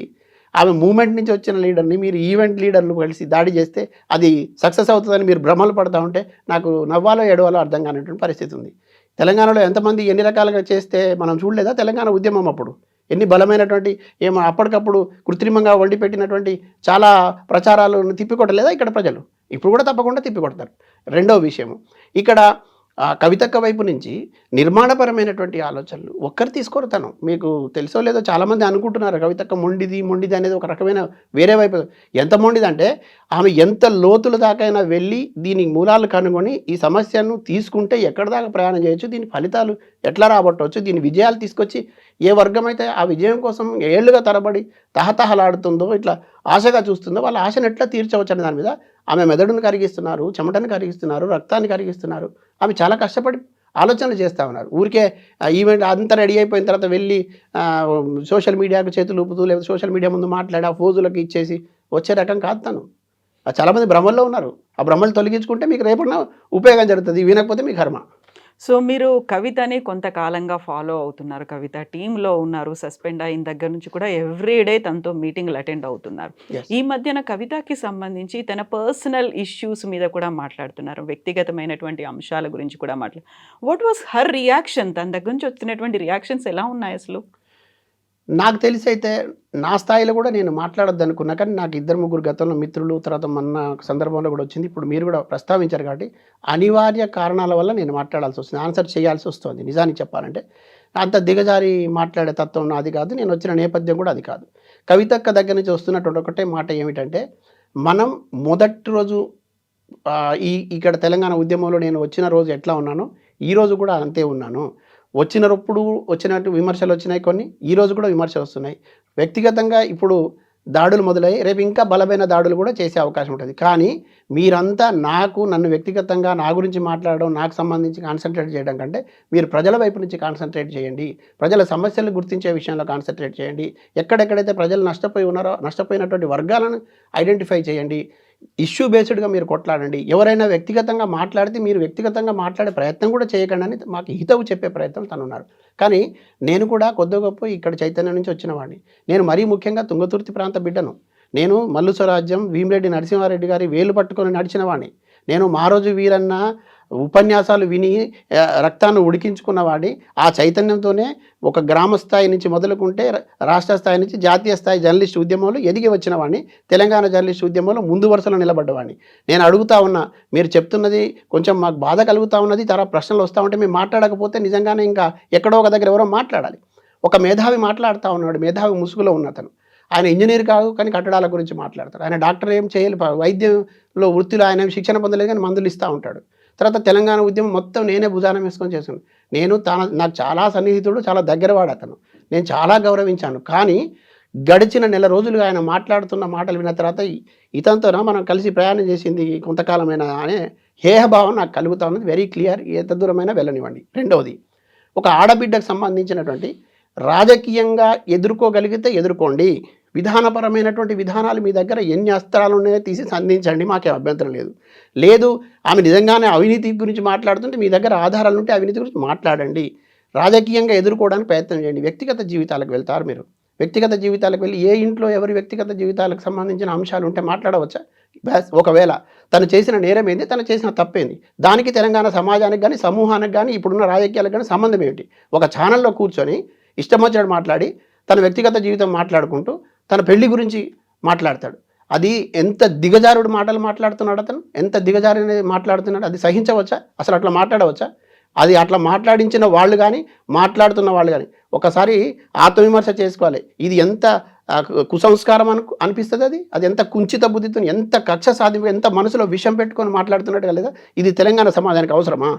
ఆమె మూమెంట్ నుంచి వచ్చిన లీడర్ని మీరు ఈవెంట్ లీడర్లు కలిసి దాడి చేస్తే అది సక్సెస్ అవుతుందని మీరు భ్రమలు పడుతూ ఉంటే నాకు నవ్వాలో ఏడవాలో అర్థం కానిటువంటి పరిస్థితి ఉంది. తెలంగాణలో ఎంతమంది ఎన్ని రకాలుగా చేస్తే మనం చూడలేదా? తెలంగాణ ఉద్యమం అప్పుడు ఎన్ని బలమైనటువంటి అప్పటికప్పుడు కృత్రిమంగా వండి పెట్టినటువంటి చాలా ప్రచారాలను తిప్పికొట్టలేదా ఇక్కడ ప్రజలు? ఇప్పుడు కూడా తప్పకుండా తిప్పికొడతారు. రెండవ విషయము, ఇక్కడ కవితక్క వైపు నుంచి నిర్మాణపరమైనటువంటి ఆలోచనలు ఒక్కరు తీసుకోరుతాను. మీకు తెలుసో లేదో చాలామంది అనుకుంటున్నారు కవితక్క మొండిది అనేది ఒక రకమైన వేరే వైపు. ఎంత మొండిదంటే ఆమె ఎంత లోతుల దాకైనా వెళ్ళి దీని మూలాలు కనుగొని ఈ సమస్యను తీసుకుంటే ఎక్కడి దాకా ప్రయాణం చేయొచ్చు, దీని ఫలితాలు ఎట్లా రాబట్టవచ్చు, దీని విజయాలు తీసుకొచ్చి ఏ వర్గం అయితే ఆ విజయం కోసం ఏళ్లుగా తరబడి తహతహలాడుతుందో, ఇట్లా ఆశగా చూస్తుందో వాళ్ళ ఆశను ఎట్లా తీర్చవచ్చు అనే దాని మీద ఆమె మెదడును కరిగిస్తున్నారు, చెమటను కరిగిస్తున్నారు, రక్తాన్ని కరిగిస్తున్నారు. ఆమె చాలా కష్టపడి ఆలోచనలు చేస్తూ ఉన్నారు. ఊరికే ఈవెంట్ అంతా రెడీ అయిపోయిన తర్వాత వెళ్ళి సోషల్ మీడియాకు చేతులు ఊపుతూ లేదా సోషల్ మీడియా ముందు మాట్లాడి ఆ ఫోజులకు ఇచ్చేసి వచ్చే రకం కాదు తను. చాలామంది భ్రమల్లో ఉన్నారు. ఆ భ్రమలు తొలగించుకుంటే మీకు రేపటిన ఉపయోగం జరుగుతుంది, వినకపోతే మీ కర్మ. సో మీరు కవితని కొంతకాలంగా ఫాలో అవుతున్నారు, కవిత టీంలో ఉన్నారు, సస్పెండ్ అయిన దగ్గర నుంచి కూడా ఎవ్రీడే తనతో మీటింగ్లు అటెండ్ అవుతున్నారు. ఈ మధ్యన కవితకి సంబంధించి తన పర్సనల్ ఇష్యూస్ మీద కూడా మాట్లాడుతున్నారు, వ్యక్తిగతమైనటువంటి అంశాల గురించి కూడా వాట్ వాస్ హర్ రియాక్షన్? తన దగ్గర నుంచి వచ్చినటువంటి రియాక్షన్స్ ఎలా ఉన్నాయి అసలు? నాకు తెలిసి అయితే నా స్థాయిలో కూడా నేను మాట్లాడొద్దు అనుకున్నా, కానీ నాకు 2-3 గతంలో మిత్రులు, తర్వాత మొన్న ఒక సందర్భంలో కూడా వచ్చింది. ఇప్పుడు మీరు కూడా ప్రస్తావించారు కాబట్టి అనివార్య కారణాల వల్ల నేను మాట్లాడాల్సి వస్తుంది, ఆన్సర్ చేయాల్సి వస్తుంది. నిజానికి చెప్పాలంటే అంత దిగజారి మాట్లాడే తత్వం నాది కాదు, నేను వచ్చిన నేపథ్యం కూడా అది కాదు. కవితక్క దగ్గర నుంచి వస్తున్నటువంటి ఒకటే మాట ఏమిటంటే, మనం మొదటి రోజు ఇక్కడ తెలంగాణ ఉద్యమంలో నేను వచ్చిన రోజు ఎట్లా ఉన్నానో ఈరోజు కూడా అంతే ఉన్నాను. వచ్చినప్పుడు వచ్చినట్టు విమర్శలు వచ్చినాయి కొన్ని, ఈరోజు కూడా విమర్శలు వస్తున్నాయి. వ్యక్తిగతంగా ఇప్పుడు దాడులు మొదలయ్యి రేపు ఇంకా బలమైన దాడులు కూడా చేసే అవకాశం ఉంటుంది. కానీ మీరంతా నన్ను వ్యక్తిగతంగా నా గురించి మాట్లాడడం, నాకు సంబంధించి కాన్సన్ట్రేట్ చేయడం కంటే మీరు ప్రజల వైపు నుంచి కాన్సన్ట్రేట్ చేయండి, ప్రజల సమస్యలు గుర్తించే విషయంలో కాన్సన్ట్రేట్ చేయండి, ఎక్కడెక్కడైతే ప్రజలు నష్టపోయి ఉన్నారో నష్టపోయినటువంటి వర్గాలను ఐడెంటిఫై చేయండి, ఇష్యూ బేస్డ్గా మీరు కొట్లాడండి. ఎవరైనా వ్యక్తిగతంగా మాట్లాడితే మీరు వ్యక్తిగతంగా మాట్లాడే ప్రయత్నం కూడా చేయకండి అని మాకు హితవు చెప్పే ప్రయత్నం తనున్నారు. కానీ నేను కూడా కొద్ది గొప్ప ఇక్కడ చైతన్యం నుంచి వచ్చిన వాడిని. నేను మరీ ముఖ్యంగా తుంగతుర్తి ప్రాంత బిడ్డను. నేను మల్లు స్వరాజ్యం, భీమిరెడ్డి నరసింహారెడ్డి గారి వేలు పట్టుకొని నడిచిన వాడిని. నేను మా రోజు వీరన్న ఉపన్యాసాలు విని రక్తాన్ని ఉడికించుకున్న వాడిని. ఆ చైతన్యంతోనే ఒక గ్రామ స్థాయి నుంచి మొదలుకుంటే రాష్ట్ర స్థాయి నుంచి జాతీయ స్థాయి జర్నలిస్ట్ ఉద్యమంలో ఎదిగి వచ్చిన వాడిని. తెలంగాణ జర్నలిస్ట్ ఉద్యమంలో ముందు వరుసలో నిలబడ్డవాడిని. నేను అడుగుతా ఉన్నా, మీరు చెప్తున్నది కొంచెం మాకు బాధ కలుగుతూ ఉన్నది, తర్వాత ప్రశ్నలు వస్తూ ఉంటే మేము మాట్లాడకపోతే నిజంగానే ఇంకా ఎక్కడో ఒక దగ్గర ఎవరో మాట్లాడాలి. ఒక మేధావి మాట్లాడుతూ ఉన్నాడు, మేధావి ముసుగులో ఉన్న అతను. ఆయన ఇంజనీర్ కాదు కానీ కట్టడాల గురించి మాట్లాడతాడు. ఆయన డాక్టర్ ఏం చేయాలి, వైద్యంలో వృత్తిలో ఆయన శిక్షణ పొందలేదు కానీ మందులు ఇస్తూ ఉంటాడు. తర్వాత తెలంగాణ ఉద్యమం మొత్తం నేనే భుజానం వేసుకొని చేశాను. నాకు చాలా సన్నిహితుడు, చాలా దగ్గరవాడు అతను. నేను చాలా గౌరవించాను. కానీ గడిచిన నెల రోజులుగా ఆయన మాట్లాడుతున్న మాటలు విన్న తర్వాత ఇతనితోన మనం కలిసి ప్రయాణం చేసింది కొంతకాలమైన అనే హేహభావం నాకు కలుగుతూ ఉన్నది. వెరీ క్లియర్, ఎంత దూరమైనా వెళ్ళనివ్వండి. రెండవది, ఒక ఆడబిడ్డకు సంబంధించినటువంటి రాజకీయంగా ఎదుర్కోగలిగితే ఎదుర్కోండి, విధానపరమైనటువంటి విధానాలు మీ దగ్గర ఎన్ని అస్త్రాలు ఉన్నాయో తీసి సంధించండి, మాకేం అభ్యంతరం లేదు. ఆమె నిజంగానే అవినీతి గురించి మాట్లాడుతుంటే మీ దగ్గర ఆధారాలు ఉంటే అవినీతి గురించి మాట్లాడండి. రాజకీయంగా ఎదుర్కోవడానికి ప్రయత్నం చేయండి. వ్యక్తిగత జీవితాలకు వెళ్తారు మీరు. వ్యక్తిగత జీవితాలకు వెళ్ళి ఏ ఇంట్లో ఎవరి వ్యక్తిగత జీవితాలకు సంబంధించిన అంశాలు ఉంటే మాట్లాడవచ్చా? ఒకవేళ తను చేసిన నేరం ఏంది, తను చేసిన తప్పేంది, దానికి తెలంగాణ సమాజానికి కానీ సమూహానికి కానీ ఇప్పుడున్న రాజకీయాలకు కానీ సంబంధం ఏమిటి? ఒక ఛానల్లో కూర్చొని ఇష్టం వచ్చినట్టు మాట్లాడి తన వ్యక్తిగత జీవితం మాట్లాడుకుంటూ తన పెళ్లి గురించి మాట్లాడతాడు. అది ఎంత దిగజారుడు మాటలు మాట్లాడుతున్నాడు అతను, ఎంత దిగజారు మాట్లాడుతున్నాడు. అది సహించవచ్చా? అసలు అట్లా మాట్లాడవచ్చా? అది అట్లా మాట్లాడించిన వాళ్ళు కానీ మాట్లాడుతున్న వాళ్ళు కానీ ఒకసారి ఆత్మవిమర్శ చేసుకోవాలి. ఇది ఎంత కుసంస్కారం అనిపిస్తుంది. అది ఎంత కుంచిత బుద్ధితో, ఎంత కక్ష సాధింపు, ఎంత మనసులో విషం పెట్టుకొని మాట్లాడుతున్నట్టుగా లేదా? ఇది తెలంగాణ సమాజానికి అవసరమా?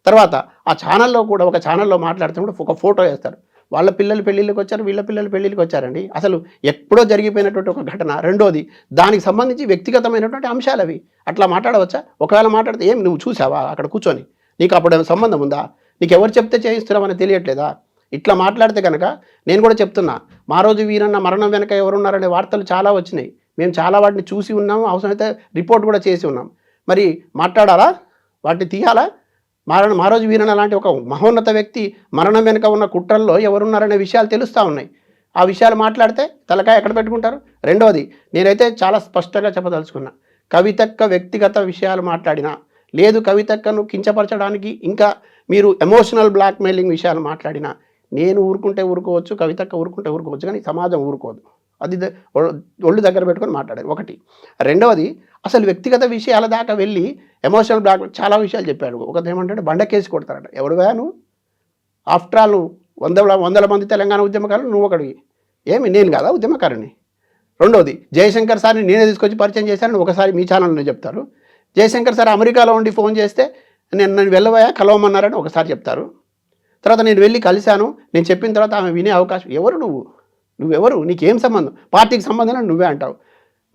తర్వాత ఆ ఛానల్లో కూడా ఒక ఛానల్లో మాట్లాడుతున్నప్పుడు ఒక ఫోటో వేస్తారు. వాళ్ళ పిల్లలు పెళ్ళిళ్ళకి వచ్చారు, వీళ్ళ పిల్లలు పెళ్ళిళ్ళకి వచ్చారండి. అసలు ఎప్పుడో జరిగిపోయినటువంటి ఒక ఘటన. రెండోది, దానికి సంబంధించి వ్యక్తిగతమైనటువంటి అంశాలు అవి. అట్లా మాట్లాడవచ్చా? ఒకవేళ మాట్లాడితే ఏం నువ్వు చూసావా అక్కడ కూర్చొని? నీకు అప్పుడు సంబంధం ఉందా? నీకు ఎవరు చెప్తే చేయిస్తున్నామని తెలియట్లేదా? ఇట్లా మాట్లాడితే కనుక నేను కూడా చెప్తున్నా, మా రోజు వీరన్న మరణం వెనక ఎవరున్నారనే వార్తలు చాలా వచ్చినాయి. మేము చాలా వాటిని చూసి ఉన్నాము, అవసరమైతే రిపోర్ట్ కూడా చేసి ఉన్నాం. మరి మాట్లాడాలా? వాటిని తీయాలా? మా రోజు వీరన్న లాంటి ఒక మహోన్నత వ్యక్తి మరణం వెనుక ఉన్న కుట్రల్లో ఎవరున్నారనే విషయాలు తెలుస్తూ ఉన్నాయి. ఆ విషయాలు మాట్లాడితే తలకాయ ఎక్కడ పెట్టుకుంటారు? రెండవది, నేనైతే చాలా స్పష్టంగా చెప్పదలుచుకున్నా, కవితక్క వ్యక్తిగత విషయాలు మాట్లాడినా, లేదు కవితక్కను కించపరచడానికి ఇంకా మీరు ఎమోషనల్ బ్లాక్మెయిలింగ్ విషయాలు మాట్లాడినా నేను ఊరుకుంటే ఊరుకోవచ్చు, కవితక్క ఊరుకుంటే ఊరుకోవచ్చు, కానీ సమాజం ఊరుకోదు. అది ఒళ్ళు దగ్గర పెట్టుకొని మాట్లాడారు ఒకటి. రెండవది, అసలు వ్యక్తిగత విషయాల దాకా వెళ్ళి ఎమోషనల్ బ్లాక్ చాలా విషయాలు చెప్పాడు. ఒకటి ఏమంటే బండ కేసు కొడతారట. ఎవడువా నువ్వు? ఆఫ్టర్ ఆల్ వందల మంది తెలంగాణ ఉద్యమకారులు నువ్వు ఒకడివి. ఏమి నేను కదా ఉద్యమకారుని? రెండవది, జయశంకర్ సార్ని నేనే తీసుకొచ్చి పరిచయం చేశానని ఒకసారి మీ ఛానల్లో చెప్తారు. జయశంకర్ సార్ అమెరికాలో ఉండి ఫోన్ చేస్తే నన్ను వెళ్ళవయా కలవమన్నారని ఒకసారి చెప్తారు. తర్వాత నేను వెళ్ళి కలిశాను, నేను చెప్పిన తర్వాత ఆమె వినే అవకాశం. ఎవరు నువ్వెవరు? నీకేం సంబంధం? పార్టీకి సంబంధం నువ్వే అంటావు.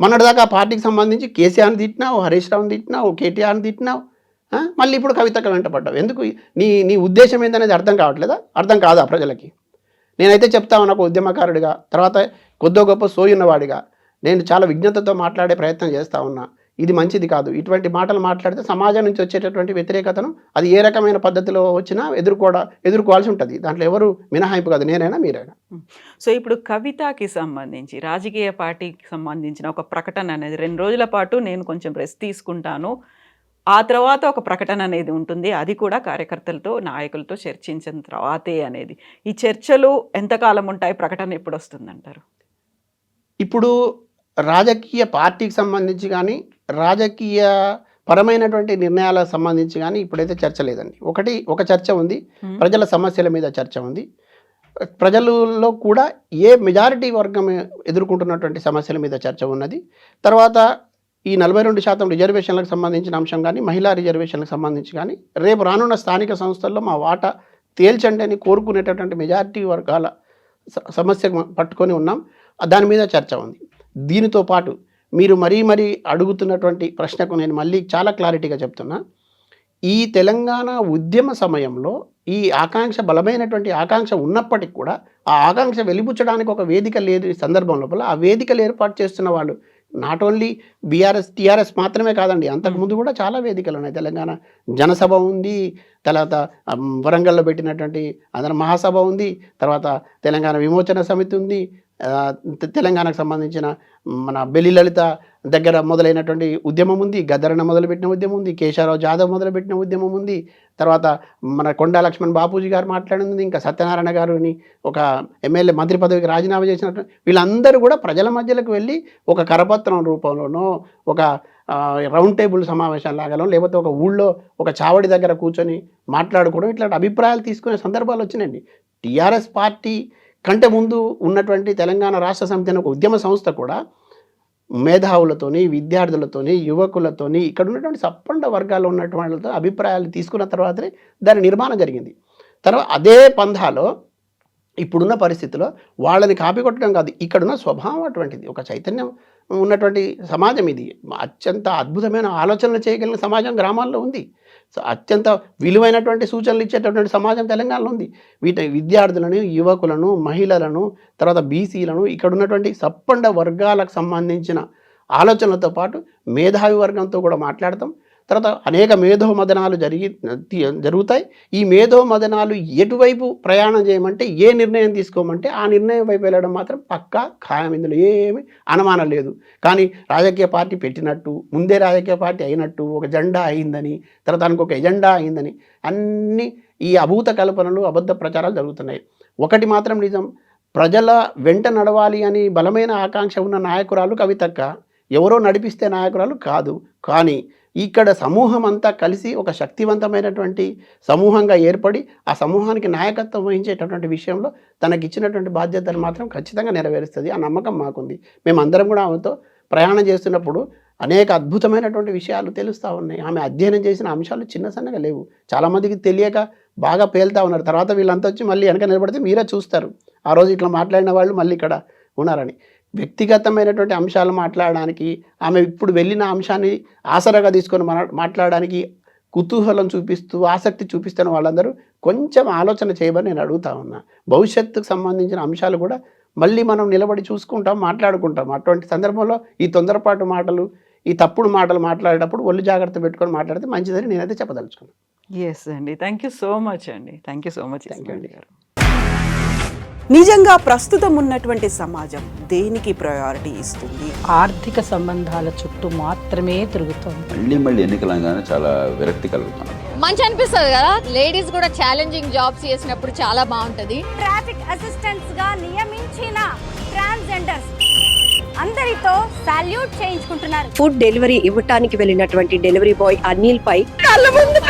మొన్నటిదాకా పార్టీకి సంబంధించి కేసీఆర్ని తిట్టినావు, హరీష్ రావుని తిట్టినావు, కేటీఆర్ని తిట్టినావు, మళ్ళీ ఇప్పుడు కవితక్క వెంట పడ్డావు. ఎందుకు? నీ ఉద్దేశం ఏందనేది అర్థం కావట్లేదా? అర్థం కాదా ప్రజలకి? నేనైతే చెప్తాను, నాకు ఉద్యమకారుడిగా, తర్వాత కొద్దో గొప్ప సోయున్నవాడిగా నేను చాలా విజ్ఞతతో మాట్లాడే ప్రయత్నం చేస్తూ ఉన్నా. ఇది మంచిది కాదు. ఇటువంటి మాటలు మాట్లాడితే సమాజం నుంచి వచ్చేటటువంటి వ్యతిరేకతను అది ఏ రకమైన పద్ధతిలో వచ్చినా ఎదుర్కోవాల్సి ఉంటుంది. దాంట్లో ఎవరు మినహాయింపు కాదు, నేనైనా మీరైనా. సో ఇప్పుడు కవితకి సంబంధించి రాజకీయ పార్టీకి సంబంధించిన ఒక ప్రకటన అనేది 2 రోజుల పాటు నేను కొంచెం రెస్ట్ తీసుకుంటాను, ఆ తర్వాత ఒక ప్రకటన అనేది ఉంటుంది. అది కూడా కార్యకర్తలతో, నాయకులతో చర్చించిన తర్వాతే అనేది. ఈ చర్చలు ఎంతకాలం ఉంటాయి? ప్రకటన ఎప్పుడొస్తుందంటారు? ఇప్పుడు రాజకీయ పార్టీకి సంబంధించి కానీ, రాజకీయ పరమైనటువంటి నిర్ణయాలకు సంబంధించి కానీ ఇప్పుడైతే చర్చ లేదండి. ఒక చర్చ ఉంది, ప్రజల సమస్యల మీద చర్చ ఉంది. ప్రజలలో కూడా ఏ మెజారిటీ వర్గం ఎదుర్కొంటున్నటువంటి సమస్యల మీద చర్చ ఉన్నది. తర్వాత ఈ 42% రిజర్వేషన్లకు సంబంధించిన అంశం కానీ, మహిళా రిజర్వేషన్లకు సంబంధించి కానీ, రేపు రానున్న స్థానిక సంస్థల్లో మా వాటా తేల్చండి అని కోరుకునేటటువంటి మెజారిటీ వర్గాల సమస్య పట్టుకొని ఉన్నాం. దాని మీద చర్చ ఉంది. దీనితో పాటు మీరు మరీ అడుగుతున్నటువంటి ప్రశ్నకు నేను మళ్ళీ చాలా క్లారిటీగా చెప్తున్నా. ఈ తెలంగాణ ఉద్యమ సమయంలో ఈ ఆకాంక్ష, బలమైనటువంటి ఆకాంక్ష ఉన్నప్పటికీ కూడా ఆ ఆకాంక్ష వెలిబుచ్చడానికి ఒక వేదిక లేదు. ఈ సందర్భం లోపల ఆ వేదికలు ఏర్పాటు చేస్తున్న వాళ్ళు నాట్ ఓన్లీ టీఆర్ఎస్ మాత్రమే కాదండి, అంతకుముందు కూడా చాలా వేదికలు ఉన్నాయి. తెలంగాణ జనసభ ఉంది, తర్వాత వరంగల్లో పెట్టినటువంటి అందరం మహాసభ ఉంది, తర్వాత తెలంగాణ విమోచన సమితి ఉంది, తెలంగాణకు సంబంధించిన మన బెల్లి లలిత దగ్గర మొదలైనటువంటి ఉద్యమం ఉంది, గద్దరన్న మొదలుపెట్టిన ఉద్యమం ఉంది, కేశవరావు జాదవ్ మొదలుపెట్టిన ఉద్యమం ఉంది, తర్వాత మన కొండా లక్ష్మణ్ బాపూజీ గారు మాట్లాడింది, ఇంకా సత్యనారాయణ గారిని ఒక ఎమ్మెల్యే మంత్రి పదవికి రాజీనామా చేసినట్టు వీళ్ళందరూ కూడా ప్రజల మధ్యలోకి వెళ్ళి ఒక కరపత్రం రూపంలోనో, ఒక రౌండ్ టేబుల్ సమావేశం లాగానో, లేకపోతే ఒక ఊళ్ళో ఒక చావడి దగ్గర కూర్చొని మాట్లాడుకోవడం, ఇట్లాంటి అభిప్రాయాలు తీసుకునే సందర్భాలు వచ్చినాయండి. టీఆర్ఎస్ పార్టీ కంటే ముందు ఉన్నటువంటి తెలంగాణ రాష్ట్ర సమితి అనే ఒక ఉద్యమ సంస్థ కూడా మేధావులతోని, విద్యార్థులతోని, యువకులతోని, ఇక్కడ ఉన్నటువంటి సప్పండ వర్గాల్లో ఉన్నటువంటి వాళ్ళతో అభిప్రాయాలు తీసుకున్న తర్వాతనే దాని నిర్మాణం జరిగింది. తర్వాత అదే పంధాలో ఇప్పుడున్న పరిస్థితిలో వాళ్ళని కాపీ కొట్టడం కాదు, ఇక్కడున్న స్వభావం అటువంటిది, ఒక చైతన్యం ఉన్నటువంటి సమాజం ఇది. అత్యంత అద్భుతమైన ఆలోచనలు చేయగలిగిన సమాజం గ్రామాల్లో ఉంది. అత్యంత విలువైనటువంటి సూచనలు ఇచ్చేటటువంటి సమాజం తెలంగాణలో ఉంది. విద్యార్థులను, యువకులను, మహిళలను, తర్వాత బీసీలను, ఇక్కడ ఉన్నటువంటి సప్పండ వర్గాలకు సంబంధించిన ఆలోచనలతో పాటు మేధావి వర్గంతో కూడా మాట్లాడతాం. తర్వాత అనేక మేధోమదనాలు జరుగుతాయి. ఈ మేధోమదనాలు ఎటువైపు ప్రయాణం చేయమంటే, ఏ నిర్ణయం తీసుకోమంటే ఆ నిర్ణయం వైపు వెళ్ళడం మాత్రం పక్కా ఖాయం. ఇందులో ఏమి అనుమానం లేదు. కానీ రాజకీయ పార్టీ పెట్టినట్టు, ముందే రాజకీయ పార్టీ అయినట్టు, ఒక జెండా అయిందని, తర్వాత దానికి ఒక ఎజెండా అయిందని, అన్నీ ఈ అభూత కల్పనలు, అబద్ధ ప్రచారాలు జరుగుతున్నాయి. ఒకటి మాత్రం నిజం, ప్రజల వెంట నడవాలి అని బలమైన ఆకాంక్ష ఉన్న నాయకురాలు కవితక్క. ఎవరో నడిపిస్తే నాయకురాలు కాదు. కానీ ఇక్కడ సమూహం అంతా కలిసి ఒక శక్తివంతమైనటువంటి సమూహంగా ఏర్పడి ఆ సమూహానికి నాయకత్వం వహించేటటువంటి విషయంలో తనకిచ్చినటువంటి బాధ్యతను మాత్రం ఖచ్చితంగా నెరవేరుస్తుంది. ఆ నమ్మకం మాకుంది. మేమందరం కూడా ఆమెతో ప్రయాణం చేస్తున్నప్పుడు అనేక అద్భుతమైనటువంటి విషయాలు తెలుస్తూ ఉన్నాయి. ఆమె అధ్యయనం చేసిన అంశాలు చిన్న సన్నగా లేవు. చాలామందికి తెలియక బాగా పేలుతూ ఉన్నారు. తర్వాత వీళ్ళంతా వచ్చి మళ్ళీ వెనక నిలబడితే మీరే చూస్తారు ఆ రోజు ఇట్లా మాట్లాడిన వాళ్ళు మళ్ళీ ఇక్కడ ఉన్నారని. వ్యక్తిగతమైనటువంటి అంశాలు మాట్లాడడానికి, ఆమె ఇప్పుడు వెళ్ళిన అంశాన్ని ఆసరాగా తీసుకొని మాట్లాడడానికి కుతూహలం చూపిస్తూ, ఆసక్తి చూపిస్తున్న వాళ్ళందరూ కొంచెం ఆలోచన చేయమని నేను అడుగుతా ఉన్నా. భవిష్యత్తుకు సంబంధించిన అంశాలు కూడా మళ్ళీ మనం నిలబడి చూసుకుంటాం, మాట్లాడుకుంటాం. అటువంటి సందర్భంలో ఈ తొందరపాటు మాటలు, ఈ తప్పుడు మాటలు మాట్లాడేటప్పుడు ఒళ్ళు జాగ్రత్త పెట్టుకొని మాట్లాడితే మంచిదని నేనైతే చెప్పదలుచుకున్నాను. ఎస్ అండి, థ్యాంక్ యూ సో మచ్ అండి. Thank you so much. Thank you అండి. నిజంగా ప్రస్తుతం ఉన్నటువంటి సమాజం దేనికి ప్రయారిటీ ఇస్తుంది? ఆర్థిక సంబంధాల చుట్టూ మాత్రమే తిరుగుతోంది. మళ్ళీ ఎన్నికలంగానే చాలా విరక్తి కలుగుతున్నాం. మంచి అనిపిస్తుంది కదా, లేడీస్ కూడా ఛాలెంజింగ్ జాబ్స్ చేసినప్పుడు చాలా బాగుంటది. ట్రాఫిక్ అసిస్టెంట్స్ గా నియమించిన ట్రాన్స్జెండర్స్ అందరితో సాల్యూట్ చేయించుకుంటున్నారు. ఫుడ్ డెలివరీ ఇవ్వటానికి వెళ్ళినటువంటి డెలివరీ బాయ్ అనిల్ పై కళ్ళ ముందు